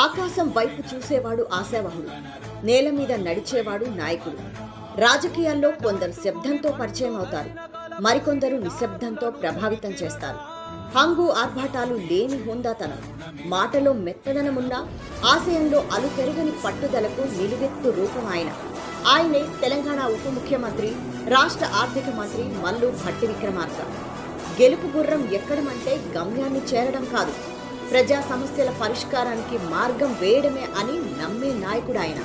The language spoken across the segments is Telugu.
ఆకాశం వైపు చూసేవాడు ఆశావహుడు, నేల మీద నడిచేవాడు నాయకుడు. రాజకీయాల్లో కొందరు శబ్దంతో పరిచయం అవుతారు, మరికొందరు నిశ్శబ్దంతో ప్రభావితం చేస్తారు. హంగు ఆర్భాటాలు లేని హుందాతనం, మాటలో మెత్తదనమున్నా ఆశయంలో అలుపెరగని పట్టుదలకు నిలువెత్తు రూపం ఆయనే తెలంగాణ ఉప ముఖ్యమంత్రి, రాష్ట్ర ఆర్థిక మంత్రి మల్లు భట్టి విక్రమార్క. గెలుపు గుర్రం ఎక్కడమంటే గమ్యాన్ని చేరడం కాదు, ప్రజా సమస్యల పరిష్కారానికి మార్గం వేయడమే అని నమ్మే నాయకుడు ఆయన.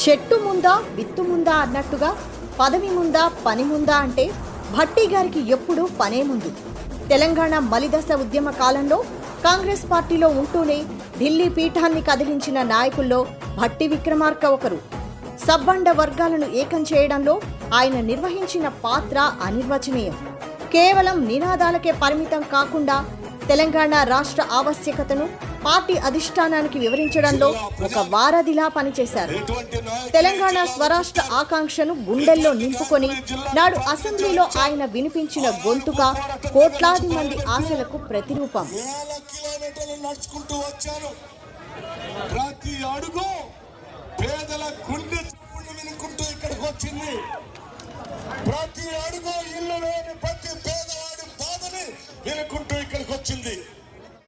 చెట్టు ముందా విత్తు ముందా అన్నట్టుగా పదవి ముందా పని ముందా అంటే భట్టి గారికి ఎప్పుడూ పనే ముందు. తెలంగాణ మలిదశ ఉద్యమ కాలంలో కాంగ్రెస్ పార్టీలో ఉంటూనే ఢిల్లీ పీఠాన్ని కదిలించిన నాయకుల్లో భట్టి విక్రమార్క ఒకరు. సబ్బండ వర్గాలను ఏకం చేయడంలో ఆయన నిర్వహించిన పాత్ర అనిర్వచనీయం. కేవలం నినాదాలకే పరిమితం కాకుండా తెలంగాణ రాష్ట్ర ఆవశ్యకతను పార్టీ అధిష్టానానికి వివరించడంలో ఒక వారధిలా పనిచేశారు. తెలంగాణ స్వరాష్ట్ర ఆకాంక్షను గుండెల్లో నింపుకొని నాడు అసెంబ్లీలో ఆయన వినిపించిన గొంతుక కోట్లాది మంది ఆశలకు ప్రతిరూపం. ప్రతి అడుగు ఇల్లు లేని ప్రతి